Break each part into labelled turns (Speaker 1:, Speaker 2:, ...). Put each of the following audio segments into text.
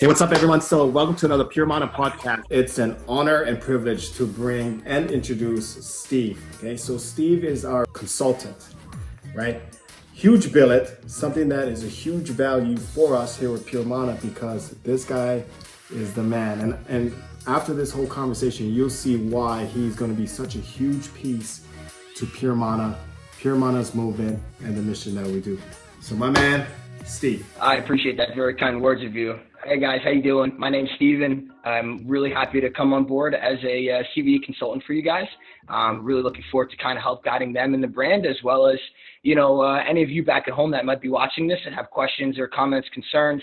Speaker 1: Hey, what's up, everyone? So welcome to another Pure Mana podcast. It's an honor and privilege to bring and introduce Steve. Okay, so Steve is our consultant, right? Huge billet, something that is a huge value for us here with Pure Mana because this guy is the man. And after this whole conversation, you'll see why he's going to be such a huge piece to Pure Mana, Pure Mana's movement, and the mission that we do. So my man, Steve.
Speaker 2: I appreciate that. Very kind words of you. Hey guys, how you doing? My name's Steven. I'm really happy to come on board as a CBD consultant for you guys. I'm really looking forward to kind of help guiding them in the brand, as well as, you know, any of you back at home that might be watching this and have questions or comments, concerns,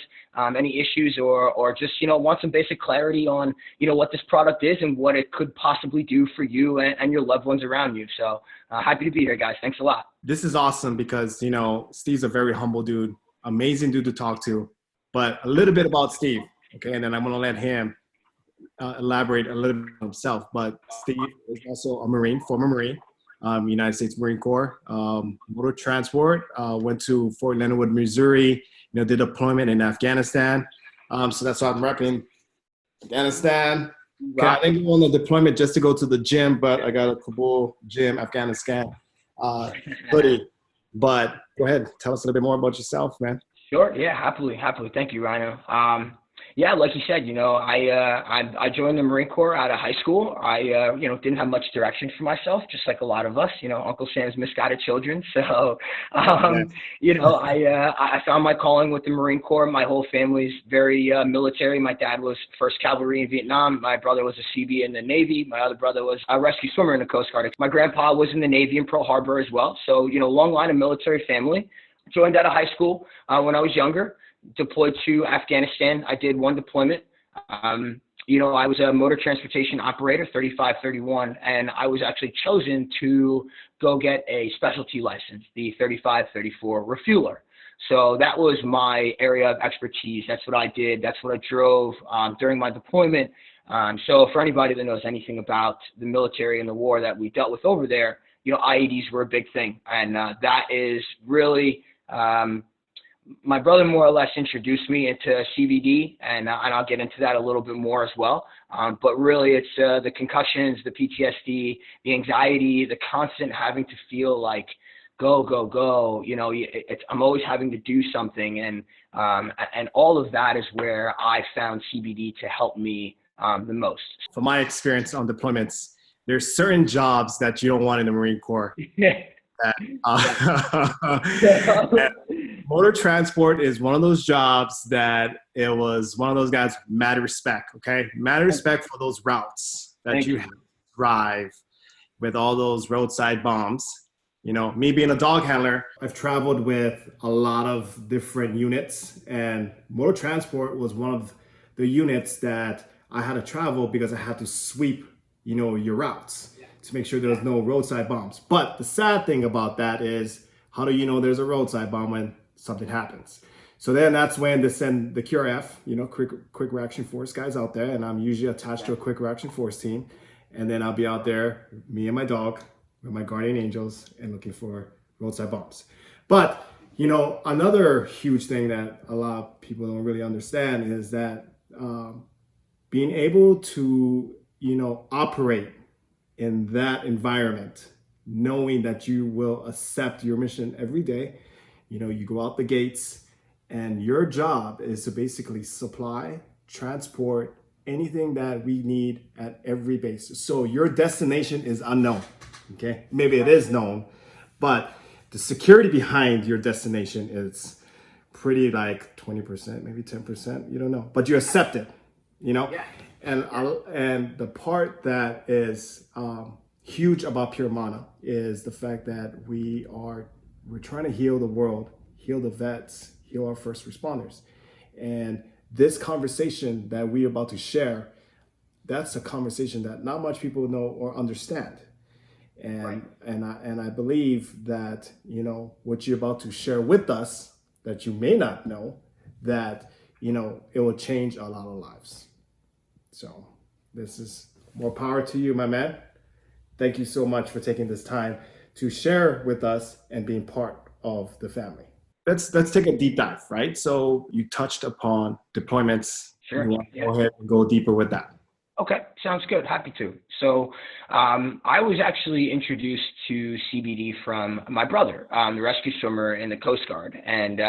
Speaker 2: any issues, or just, you know, want some basic clarity on, you know, what this product is and what it could possibly do for you and your loved ones around you. So happy to be here, guys. Thanks a lot.
Speaker 1: This is awesome because, you know, Steve's a very humble dude, amazing dude to talk to. But a little bit about Steve, okay, and then I'm going to let him elaborate a little bit on himself. But Steve is also a Marine, former Marine, United States Marine Corps, motor transport, went to Fort Leonard Wood, Missouri, you know, did deployment in Afghanistan. So that's why I'm repping Afghanistan. Okay, I didn't go on the deployment just to go to the gym, but I got a Kabul gym, Afghanistan hoodie. But go ahead, tell us a little bit more about yourself, man.
Speaker 2: Sure. Yeah, happily. Thank you, Rhino. Yeah, like you said, you know, I joined the Marine Corps out of high school. I, you know, didn't have much direction for myself, just like a lot of us, you know, Uncle Sam's misguided children. So, you know, I found my calling with the Marine Corps. My whole family's very military. My dad was 1st Cavalry in Vietnam. My brother was a CB in the Navy. My other brother was a rescue swimmer in the Coast Guard. My grandpa was in the Navy in Pearl Harbor as well. So, you know, long line of military family. Joined out of high school when I was younger. Deployed to Afghanistan. I did one deployment. You know, I was a motor transportation operator, 3531, and I was actually chosen to go get a specialty license, the 3534 refueler. So that was my area of expertise. That's what I did. That's what I drove during my deployment. So for anybody that knows anything about the military and the war that we dealt with over there, you know, IEDs were a big thing. And that is really... my brother more or less introduced me into CBD, and I'll get into that a little bit more as well. But really, it's the concussions, the PTSD, the anxiety, the constant having to feel like go. You know, I'm always having to do something, and all of that is where I found CBD to help me the most.
Speaker 1: From my experience on deployments, there's certain jobs that you don't want in the Marine Corps. Motor transport is one of those jobs that it was one of those guys, mad respect, okay? Mad respect for those routes that you have to drive with all those roadside bombs. You know, me being a dog handler, I've traveled with a lot of different units, and motor transport was one of the units that I had to travel because I had to sweep, you know, your routes to make sure there's no roadside bombs. But the sad thing about that is, how do you know there's a roadside bomb when something happens? So then that's when they send the QRF, you know, quick reaction force guys out there, and I'm usually attached to a quick reaction force team. And then I'll be out there, me and my dog, with my guardian angels, and looking for roadside bombs. But, you know, another huge thing that a lot of people don't really understand is that being able to, you know, operate in that environment, knowing that you will accept your mission every day. You know, you go out the gates, and your job is to basically supply, transport anything that we need at every base. So your destination is unknown, okay? Maybe it is known, but the security behind your destination is pretty like 20%, maybe 10%, you don't know, but you accept it, you know? Yeah. And the part that is huge about Pure Mana is the fact that we're trying to heal the world, heal the vets, heal our first responders. And this conversation that we're about to share, that's a conversation that not much people know or understand. And I believe that, you know, what you're about to share with us that you may not know, that, you know, it will change a lot of lives. So this is more power to you, my man. Thank you so much for taking this time to share with us and being part of the family. Let's take a deep dive, right? So you touched upon deployments,
Speaker 2: Sure.
Speaker 1: You want to go ahead and go deeper with that?
Speaker 2: Okay, sounds good. Happy to. So I was actually introduced to CBD from my brother, the rescue swimmer in the Coast Guard. And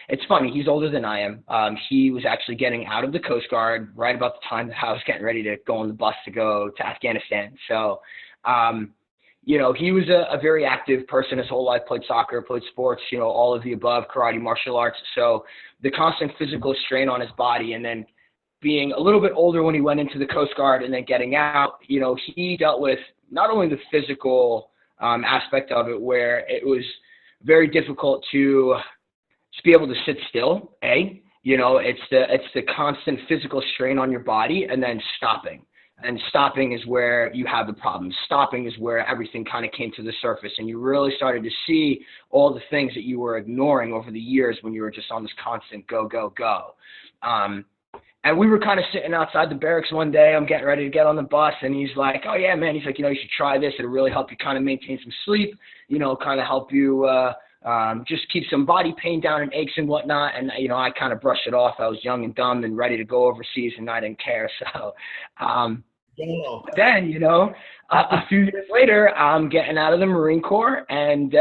Speaker 2: it's funny, he's older than I am. He was actually getting out of the Coast Guard right about the time that I was getting ready to go on the bus to go to Afghanistan. So, you know, he was a very active person his whole life, played soccer, played sports, you know, all of the above, karate, martial arts. So the constant physical strain on his body, and then being a little bit older when he went into the Coast Guard and then getting out, you know, he dealt with not only the physical aspect of it, where it was very difficult to just be able to sit still, you know, it's the constant physical strain on your body, and then stopping. And stopping is where you have the problem. Stopping is where everything kind of came to the surface, and you really started to see all the things that you were ignoring over the years when you were just on this constant go, go, go. And we were kind of sitting outside the barracks one day. I'm getting ready to get on the bus, and he's like, oh, yeah, man. He's like, you know, you should try this. It'll really help you kind of maintain some sleep, you know, kind of help you just keep some body pain down and aches and whatnot. And, you know, I kind of brushed it off. I was young and dumb and ready to go overseas, and I didn't care. So then, you know, a few years later, I'm getting out of the Marine Corps, and,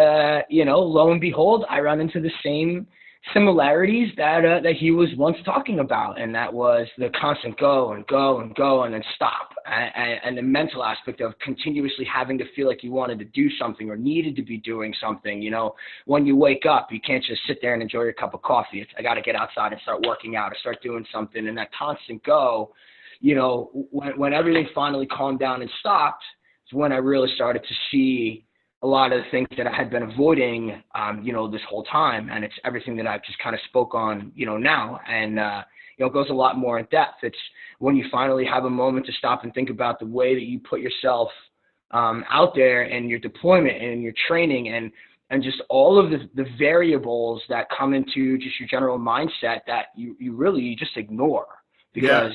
Speaker 2: you know, lo and behold, I run into the same similarities that he was once talking about, and that was the constant go and go and go and then stop, and the mental aspect of continuously having to feel like you wanted to do something or needed to be doing something. You know, when you wake up, you can't just sit there and enjoy your cup of coffee. It's, I got to get outside and start working out or start doing something. And that constant go, you know, when everything finally calmed down and stopped, is when I really started to see a lot of the things that I had been avoiding, you know, this whole time. And it's everything that I've just kind of spoke on, you know, now. And, you know, it goes a lot more in depth. It's when you finally have a moment to stop and think about the way that you put yourself out there, and your deployment and your training, and just all of the variables that come into just your general mindset that you really just ignore, because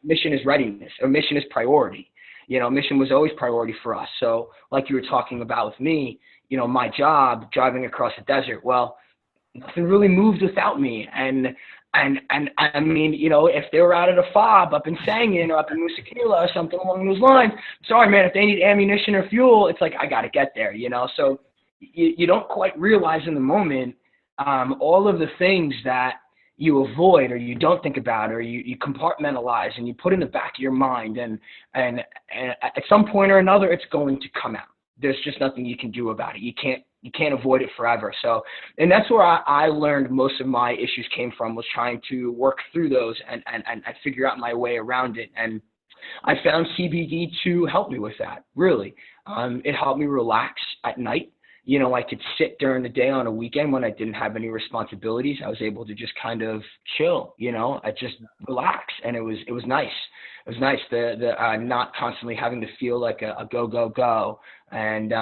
Speaker 2: mission is readiness, or mission is priority. You know, mission was always priority for us. So like you were talking about with me, you know, my job driving across the desert, well, nothing really moved without me. And I mean, you know, if they were out at a fob up in Sangin or up in Musakila or something along those lines, sorry, man, if they need ammunition or fuel, it's like, I got to get there, you know? So you don't quite realize in the moment all of the things that you avoid, or you don't think about, or you compartmentalize and you put in the back of your mind, and at some point or another, it's going to come out. There's just nothing you can do about it. You can't avoid it forever. So, and that's where I learned most of my issues came from, was trying to work through those and figure out my way around it. And I found CBD to help me with that, really. It helped me relax at night. You know, I could sit during the day on a weekend when I didn't have any responsibilities. I was able to just kind of chill, you know, I just relax. And it was nice. It was nice, the not constantly having to feel like a go, go, go. And,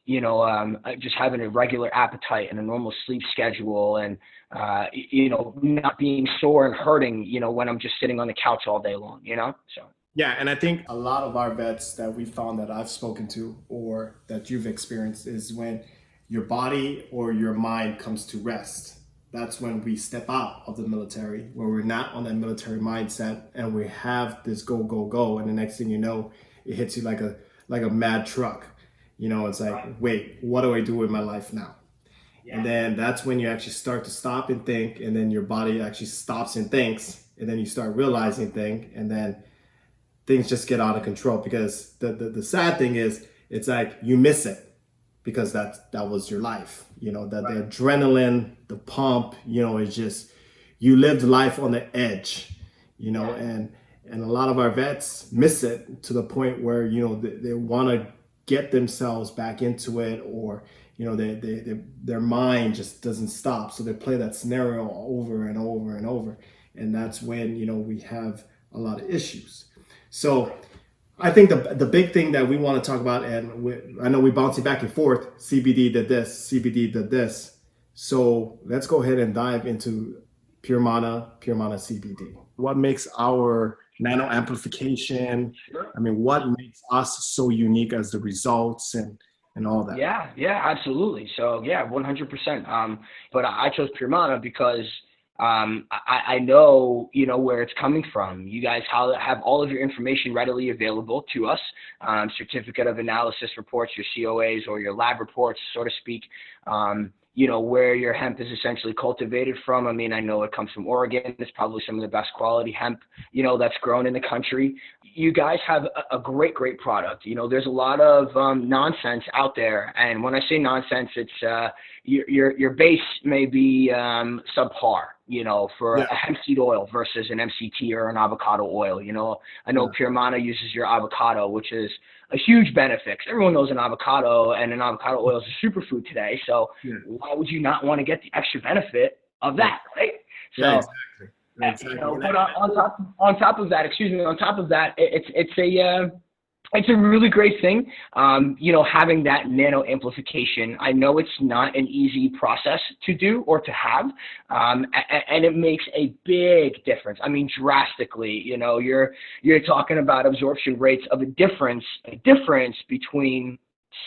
Speaker 2: you know, just having a regular appetite and a normal sleep schedule, and, you know, not being sore and hurting, you know, when I'm just sitting on the couch all day long, you know, so.
Speaker 1: Yeah, and I think a lot of our vets that we found, that I've spoken to or that you've experienced, is when your body or your mind comes to rest. That's when we step out of the military, where we're not on that military mindset, and we have this go, go, go. And the next thing you know, it hits you like a mad truck. You know, it's like, wait, what do I do with my life now? Yeah. And then that's when you actually start to stop and think, and then your body actually stops and thinks, and then you start realizing things, and then things just get out of control. Because the sad thing is, it's like you miss it, because that was your life. You know, that the adrenaline, the pump, you know, it's just, you lived life on the edge, you know, and a lot of our vets miss it to the point where, you know, they want to get themselves back into it, or, you know, their mind just doesn't stop. So they play that scenario over and over and over. And that's when, you know, we have a lot of issues. So I think the big thing that we want to talk about, and I know we bouncing back and forth, CBD did this, CBD did this. So let's go ahead and dive into Pure Mana CBD. What makes our nano amplification? I mean, what makes us so unique as the results and all that?
Speaker 2: Yeah, absolutely. So yeah, 100%. But I chose Pure Mana because I know, where it's coming from. You guys have all of your information readily available to us, certificate of analysis reports, your COAs or your lab reports, so to speak, where your hemp is essentially cultivated from. I mean, I know it comes from Oregon. It's probably some of the best quality hemp, that's grown in the country. You guys have a great, great product. There's a lot of nonsense out there. And when I say nonsense, it's your base may be subpar, for a hemp seed oil versus an MCT or an avocado oil. I know Pure Mana uses your avocado, which is a huge benefit. 'Cause everyone knows an avocado and an avocado oil is a superfood today. So why would you not want to get the extra benefit of that, right? So, exactly. But on top of that, it's a really great thing, having that nano amplification. I know it's not an easy process to do or to have, and it makes a big difference. I mean, drastically. You're talking about absorption rates of a difference between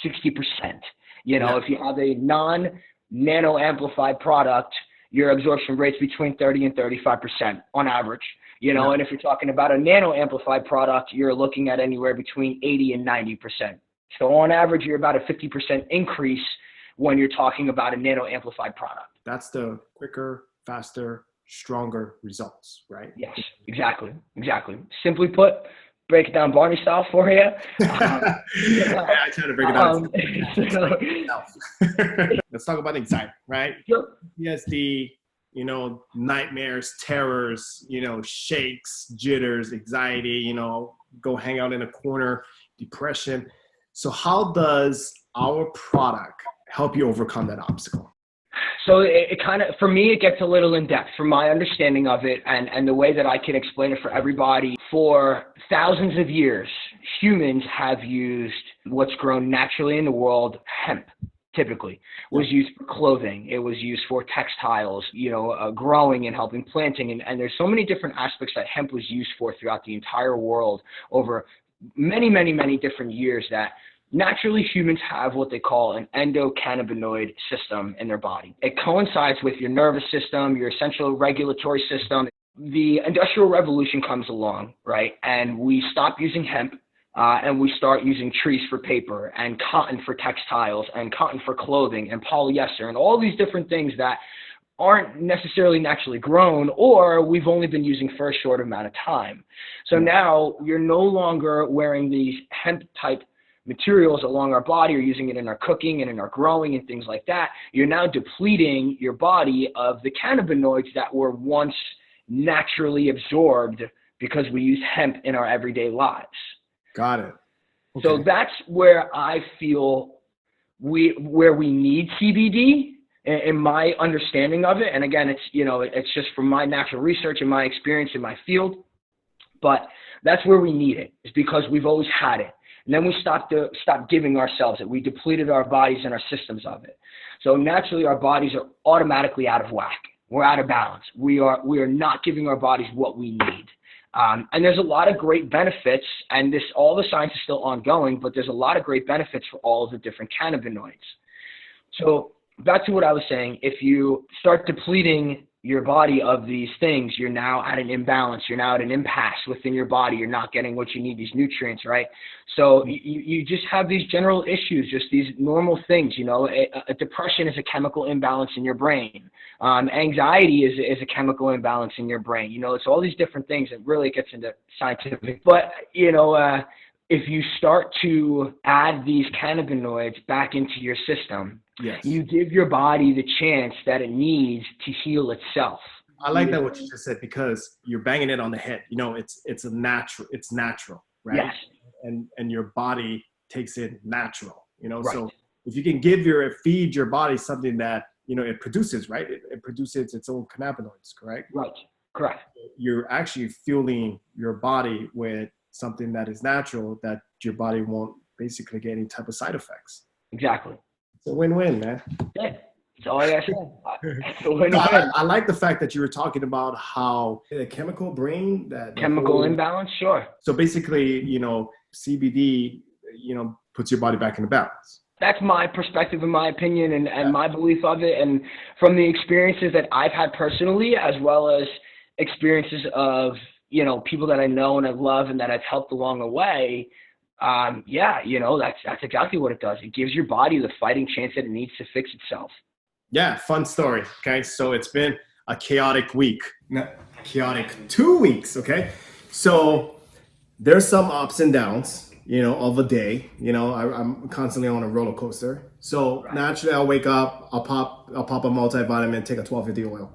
Speaker 2: 60%. If you have a non-nano amplified product, your absorption rates between 30 and 35% on average. And if you're talking about a nano amplified product, you're looking at anywhere between 80 and 90%. So on average, you're about a 50% increase when you're talking about a nano amplified product.
Speaker 1: That's the quicker, faster, stronger results, right?
Speaker 2: Yes, exactly. Simply put, break it down Barney style for you.
Speaker 1: I try to break it down. Let's talk about anxiety, right?
Speaker 2: Sure.
Speaker 1: PTSD, nightmares, terrors, shakes, jitters, anxiety, go hang out in a corner, depression. So how does our product help you overcome that obstacle?
Speaker 2: So it kind of, for me, it gets a little in depth from my understanding of it and the way that I can explain it for everybody. For thousands of years, humans have used what's grown naturally in the world, hemp. Typically was used for clothing. It was used for textiles, growing and helping planting. And there's so many different aspects that hemp was used for throughout the entire world over many, many, many different years that naturally humans have what they call an endocannabinoid system in their body. It coincides with your nervous system, your central regulatory system. The Industrial Revolution comes along, right? And we stop using hemp. And we start using trees for paper and cotton for textiles and cotton for clothing and polyester and all these different things that aren't necessarily naturally grown or we've only been using for a short amount of time. So now you're no longer wearing these hemp type materials along our body or using it in our cooking and in our growing and things like that. You're now depleting your body of the cannabinoids that were once naturally absorbed because we use hemp in our everyday lives.
Speaker 1: Got it. Okay.
Speaker 2: So that's where I feel where we need CBD in my understanding of it. And again, it's just from my natural research and my experience in my field, but that's where we need it. It's because we've always had it. And then we stopped giving ourselves it. We depleted our bodies and our systems of it. So naturally our bodies are automatically out of whack. We're out of balance. We are not giving our bodies what we need. And there's a lot of great benefits, and all the science is still ongoing, but there's a lot of great benefits for all of the different cannabinoids. So back to what I was saying, if you start depleting your body of these things, you're now at an imbalance. You're now at an impasse within your body. You're not getting what you need, these nutrients, right? So you just have these general issues, just these normal things. A depression is a chemical imbalance in your brain. Anxiety is a chemical imbalance in your brain. It's all these different things that really gets into scientific. But, if you start to add these cannabinoids back into your system, yes, you give your body the chance that it needs to heal itself.
Speaker 1: I like that what you just said because you're banging it on the head. It's natural, right? Yes. And your body takes it natural, Right. So if you can feed your body something that, it produces, right? It produces its own cannabinoids, correct?
Speaker 2: Right. Correct.
Speaker 1: You're actually fueling your body with something that is natural that your body won't basically get any type of side effects.
Speaker 2: Exactly.
Speaker 1: It's a win-win, man.
Speaker 2: Yeah. That's all I got to say. It's a win-win.
Speaker 1: I like the fact that you were talking about how the chemical brain
Speaker 2: chemical imbalance, sure.
Speaker 1: So basically, CBD, puts your body back in balance.
Speaker 2: that's my perspective and my opinion and my belief of it. And from the experiences that I've had personally, as well as experiences of, you know, people that I know and I love and that I've helped along the way, yeah, you know, that's exactly what it does. It gives your body the fighting chance that it needs to fix itself.
Speaker 1: Yeah, fun story. Okay, so it's been a chaotic week, chaotic 2 weeks. Okay, so there's some ups and downs, you know, of a day. You know, I'm constantly on a roller coaster. So naturally, I'll wake up, I'll pop a multivitamin, take a 1250 oil,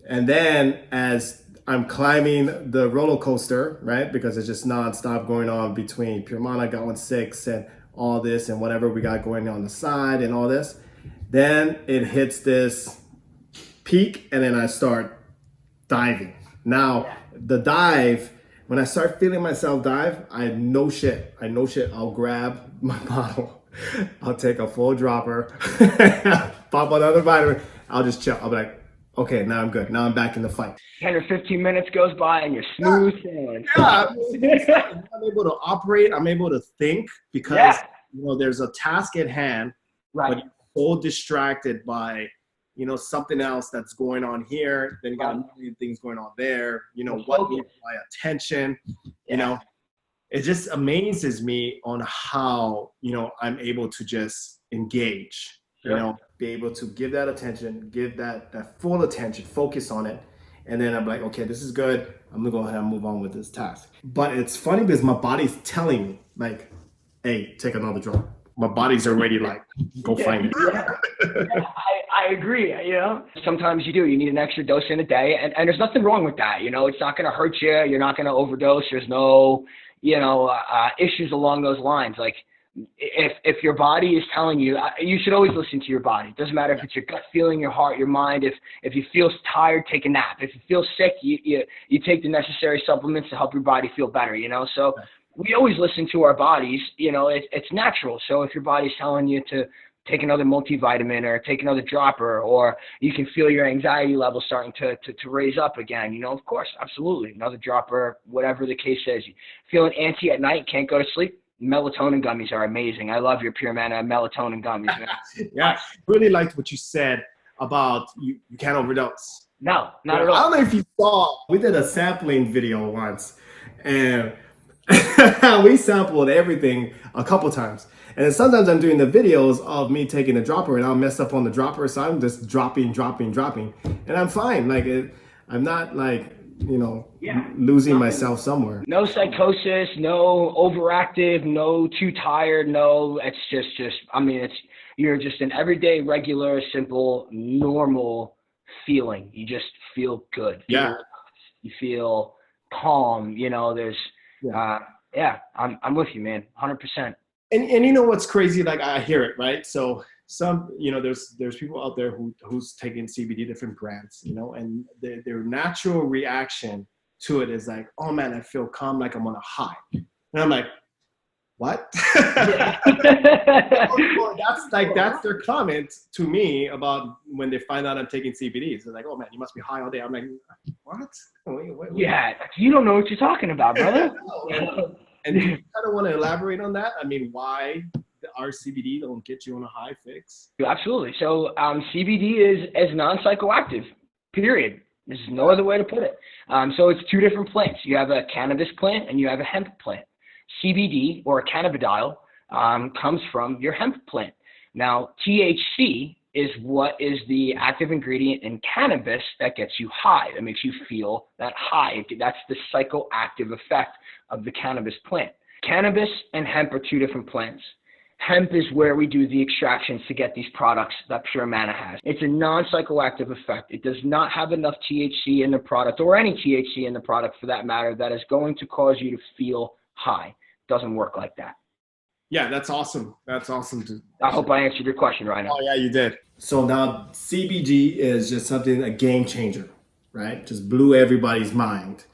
Speaker 1: and then as I'm climbing the roller coaster, right? Because it's just nonstop going on between Pure Mana, 𝐿1𝐶 and all this and whatever we got going on the side and all this. Then it hits this peak and then I start diving. Now, the dive, when I start feeling myself dive, I know shit. I'll grab my bottle. I'll take a full dropper, pop another vitamin. I'll just chill. I'll be like, okay, now I'm good. Now I'm back in the fight.
Speaker 2: 10 or 15 minutes goes by and you're smooth sailing.
Speaker 1: Yeah, I'm able to operate. I'm able to think because you know there's a task at hand, but you're so distracted by something else that's going on here. Then you got a million things going on there. You know what needs my attention. You know, it just amazes me on how I'm able to just engage. You know, be able to give that attention, give that full attention, focus on it. And then I'm like, okay, this is good. I'm gonna go ahead and move on with this task. But it's funny because my body's telling me like, hey, take another drug. My body's already like, go find it.
Speaker 2: I agree. You know, sometimes you need an extra dose in a day, and there's nothing wrong with that. You know, it's not gonna hurt you. You're not gonna overdose. There's no, issues along those lines. Like, if your body is telling you, you should always listen to your body. It doesn't matter if it's your gut feeling, your heart, your mind. If you feel tired, take a nap. If you feel sick, you take the necessary supplements to help your body feel better, So we always listen to our bodies, it's natural. So if your body's telling you to take another multivitamin or take another dropper, or you can feel your anxiety level starting to raise up again, of course, absolutely. Another dropper, whatever the case is. Feeling antsy at night, can't go to sleep, melatonin gummies are amazing. I love your Pure Mana melatonin gummies, man.
Speaker 1: Yeah, really liked what you said about you can't overdose.
Speaker 2: No, not at all.
Speaker 1: I don't know if you saw, we did a sampling video once, and we sampled everything a couple times. And then sometimes I'm doing the videos of me taking a dropper and I'll mess up on the dropper, so I'm just dropping, and I'm fine. Like I'm not like, losing myself somewhere.
Speaker 2: No psychosis, no overactive, no too tired, no, it's just, you're just an everyday, regular, simple, normal feeling. You just feel good.
Speaker 1: Yeah.
Speaker 2: You feel calm, there's, I'm with you, man, 100%.
Speaker 1: And you know what's crazy? Like I hear it, right? So some, there's people out there who's taking CBD, different brands, and their natural reaction to it is like, oh man, I feel calm, like I'm on a high. And I'm like, what? That's their comment to me about when they find out I'm taking CBD. So they're like, oh man, you must be high all day. I'm like, what? Wait.
Speaker 2: Yeah, you don't know what you're talking about, brother.
Speaker 1: And do you kind of want to elaborate on that? I mean, why our CBD don't get you on a high fix?
Speaker 2: Absolutely. So CBD is non-psychoactive, period. There's no other way to put it. So it's two different plants. You have a cannabis plant and you have a hemp plant. CBD, or cannabidiol, comes from your hemp plant. Now, THC is what is the active ingredient in cannabis that gets you high, that makes you feel that high. That's the psychoactive effect of the cannabis plant. Cannabis and hemp are two different plants. Hemp is where we do the extractions to get these products that Pure Mana has. It's a non-psychoactive effect. It does not have enough THC in the product, or any THC in the product for that matter, that is going to cause you to feel high. It doesn't work like that.
Speaker 1: Yeah, that's awesome. That's awesome.
Speaker 2: I hope I answered your question, Rhino.
Speaker 1: Oh, yeah, you did. So now CBD is just something, a game changer, right? Just blew everybody's mind,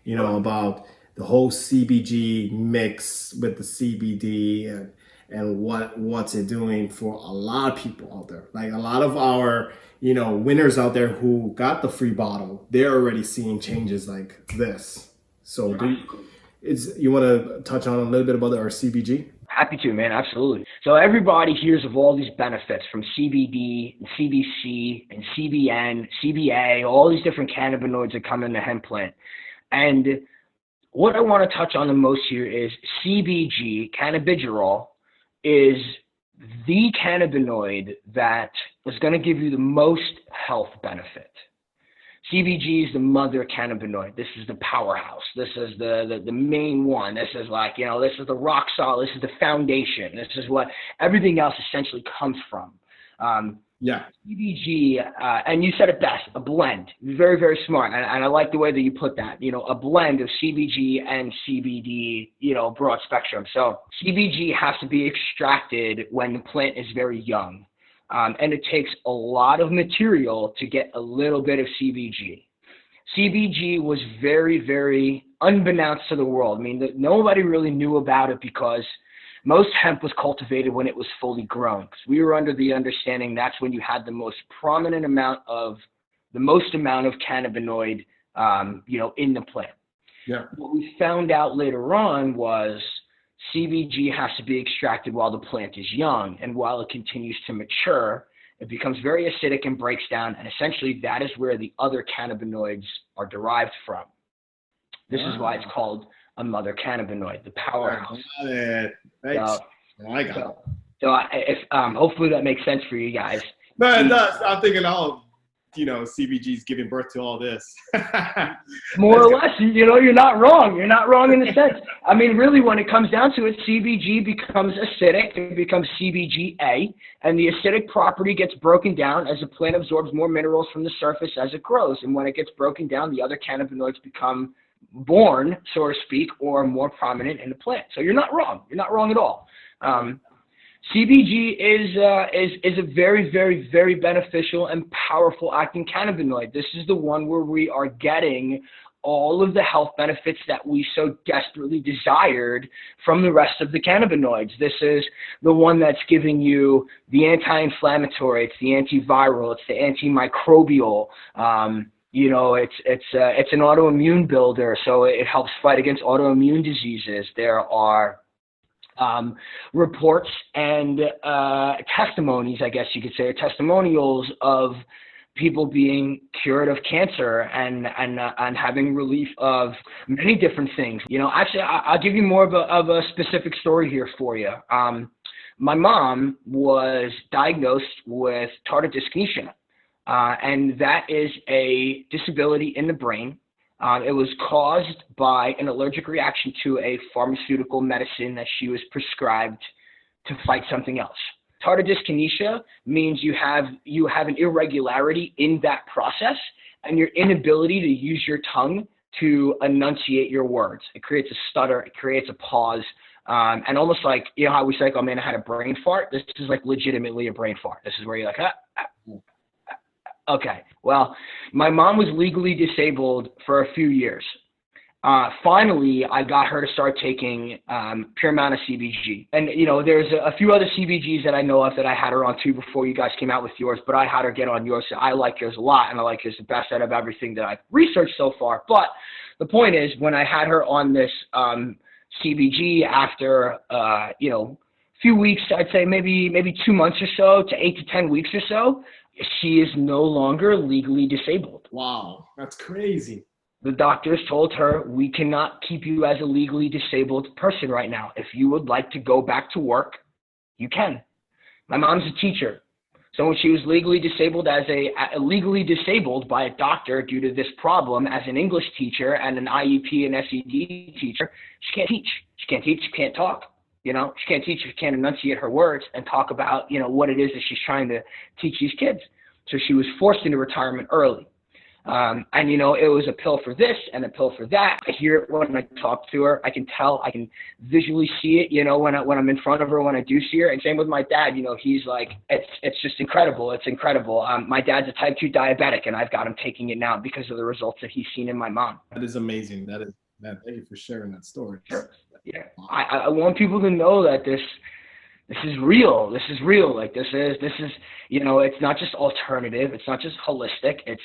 Speaker 1: about the whole CBG mix with the CBD and what's it doing for a lot of people out there. Like a lot of our, winners out there who got the free bottle, they're already seeing changes like this. So you want to touch on a little bit about our CBG?
Speaker 2: Happy to, man. Absolutely. So everybody hears of all these benefits from CBD, and CBC, and CBN, CBA, all these different cannabinoids that come in the hemp plant. And what I want to touch on the most here is CBG, cannabidiol, is the cannabinoid that is going to give you the most health benefit. CBG is the mother cannabinoid. This is the powerhouse. This is the main one. This is like, this is the rock solid. This is the foundation. This is what everything else essentially comes from. CBG, and you said it best, a blend. Very, very smart. And I like the way that you put that, a blend of CBG and CBD, broad spectrum. So CBG has to be extracted when the plant is very young. And it takes a lot of material to get a little bit of CBG. CBG was very, very unbeknownst to the world. I mean, nobody really knew about it because most hemp was cultivated when it was fully grown. Because we were under the understanding that's when you had the most amount of cannabinoid, in the plant. Yeah. What we found out later on was CBG has to be extracted while the plant is young, and while it continues to mature, it becomes very acidic and breaks down, and essentially that is where the other cannabinoids are derived from. This is why it's called a mother cannabinoid, the powerhouse.
Speaker 1: Got it. Thanks. I got it.
Speaker 2: So if hopefully that makes sense for you guys.
Speaker 1: No, it does. I'm thinking, CBG is giving birth to all this.
Speaker 2: More or less, you're not wrong. You're not wrong in a sense. I mean, really, when it comes down to it, CBG becomes acidic. It becomes CBGA, and the acidic property gets broken down as the plant absorbs more minerals from the surface as it grows. And when it gets broken down, the other cannabinoids become born, so to speak, or more prominent in the plant. So you're not wrong. You're not wrong at all. CBG is a very, very, very beneficial and powerful acting cannabinoid. This is the one where we are getting all of the health benefits that we so desperately desired from the rest of the cannabinoids. This is the one that's giving you the anti-inflammatory, it's the antiviral, it's the antimicrobial. It's an autoimmune builder, so it helps fight against autoimmune diseases. There are reports and testimonies, I guess you could say, or testimonials of people being cured of cancer and having relief of many different things. Actually, I'll give you more of a specific story here for you. My mom was diagnosed with tardive dyskinesia, and that is a disability in the brain. It was caused by an allergic reaction to a pharmaceutical medicine that she was prescribed to fight something else. Tardive dyskinesia means you have an irregularity in that process and your inability to use your tongue to enunciate your words. It creates a stutter, it creates a pause, and almost like, how we say, like, oh man, I had a brain fart. This is like legitimately a brain fart. This is where you're like, Okay, well, my mom was legally disabled for a few years. Finally, I got her to start taking Pure Mana CBD. And, there's a few other CBGs that I know of that I had her on too before you guys came out with yours, but I had her get on yours. So I like yours a lot, and I like yours the best out of everything that I've researched so far. But the point is, when I had her on this CBG after, few weeks, I'd say maybe 2 months or so to 8 to 10 weeks or so, she is no longer legally disabled.
Speaker 1: Wow, that's crazy.
Speaker 2: The doctors told her, we cannot keep you as a legally disabled person right now. If you would like to go back to work, you can. My mom's a teacher. So when she was legally disabled legally disabled by a doctor due to this problem as an English teacher and an IEP and SED teacher, she can't teach. She can't teach, she can't talk. She can't teach, she can't enunciate her words and talk about, what it is that she's trying to teach these kids. So she was forced into retirement early. It was a pill for this and a pill for that. I hear it when I talk to her. I can tell, I can visually see it, when I'm in front of her, when I do see her. And same with my dad, he's like, it's just incredible. It's incredible. My dad's a type 2 diabetic, and I've got him taking it now because of the results that he's seen in my mom.
Speaker 1: That is amazing. Thank you for sharing that story.
Speaker 2: Sure. Yeah, I want people to know that this is real. This is real. Like this is it's not just alternative. It's not just holistic. It's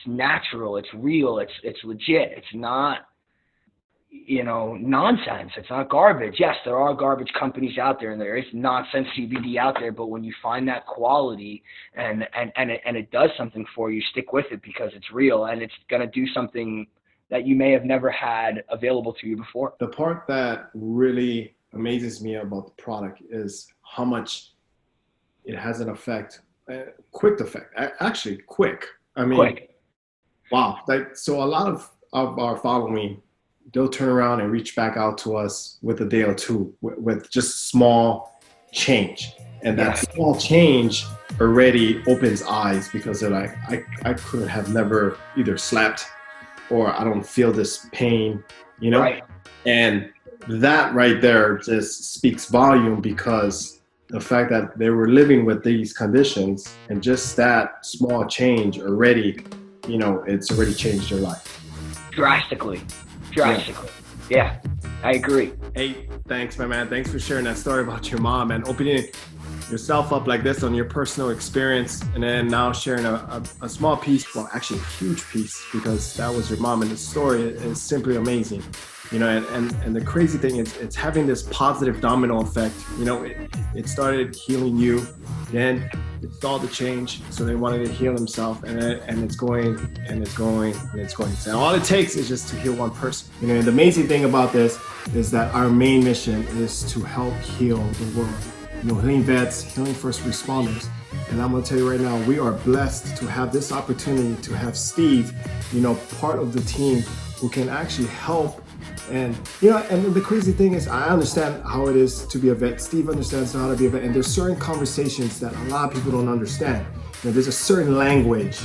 Speaker 2: natural. It's real. It's legit. It's not nonsense. It's not garbage. Yes, there are garbage companies out there, and there is nonsense CBD out there. But when you find that quality and it does something for you, stick with it because it's real and it's gonna do something that you may have never had available to you before.
Speaker 1: The part that really amazes me about the product is how much it has an effect, quick effect, actually quick. I mean,
Speaker 2: Quick.
Speaker 1: Wow. So a lot of our following, they'll turn around and reach back out to us with a day or two with just small change. And that small change already opens eyes because they're like, I could have never either slept or I don't feel this pain,
Speaker 2: Right.
Speaker 1: And that right there just speaks volume because the fact that they were living with these conditions and just that small change already, it's already changed their life.
Speaker 2: Drastically. Yeah, I agree.
Speaker 1: Hey, thanks, my man. Thanks for sharing that story about your mom and opening yourself up like this on your personal experience, and then now sharing a small piece, well, actually a huge piece, because that was your mom, and the story is simply amazing. And the crazy thing is it's having this positive domino effect. It started healing you, then it saw the change, so they wanted to heal themselves, and it's going and it's going and it's going. So all it takes is just to heal one person. And the amazing thing about this is that our main mission is to help heal the world. Healing vets, healing first responders. And I'm gonna tell you right now, we are blessed to have this opportunity to have Steve, part of the team who can actually help. And and the crazy thing is, I understand how it is to be a vet. Steve understands how to be a vet, and there's certain conversations that a lot of people don't understand. There's a certain language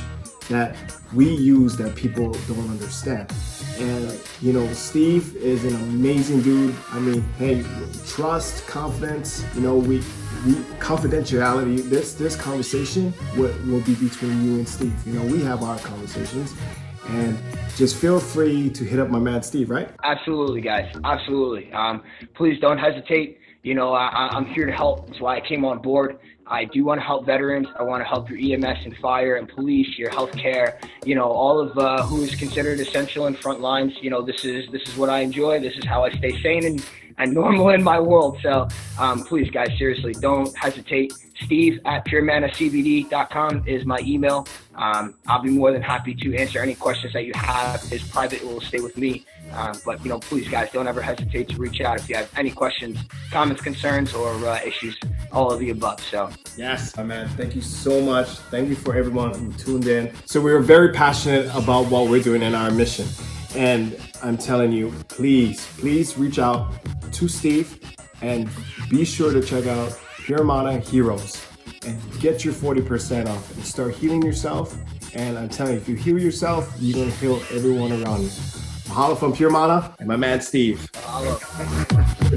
Speaker 1: that we use that people don't understand. And Steve is an amazing dude. I mean, hey, trust, confidence. We confidentiality. This conversation will be between you and Steve. We have our conversations. And just feel free to hit up my man Steve, right?
Speaker 2: Absolutely, guys. Absolutely. Please don't hesitate. I'm here to help. That's why I came on board. I do want to help veterans. I want to help your EMS and fire and police, your healthcare, all of who is considered essential in front lines. This is what I enjoy. This is how I stay sane and normal in my world. So please, guys, seriously, don't hesitate. Steve at PureManaCBD.com is my email. I'll be more than happy to answer any questions that you have. It's private, it will stay with me. But please, guys, don't ever hesitate to reach out if you have any questions, comments, concerns, or issues, all of the above. So
Speaker 1: yes, my man, thank you so much. Thank you for everyone who tuned in. So we are very passionate about what we're doing in our mission. And I'm telling you, please reach out to Steve and be sure to check out Pure Mana Heroes and get your 40% off and start healing yourself. And I'm telling you, if you heal yourself, you're gonna heal everyone around you. Mahalo from Pure Mana and my man Steve.
Speaker 2: Mahalo.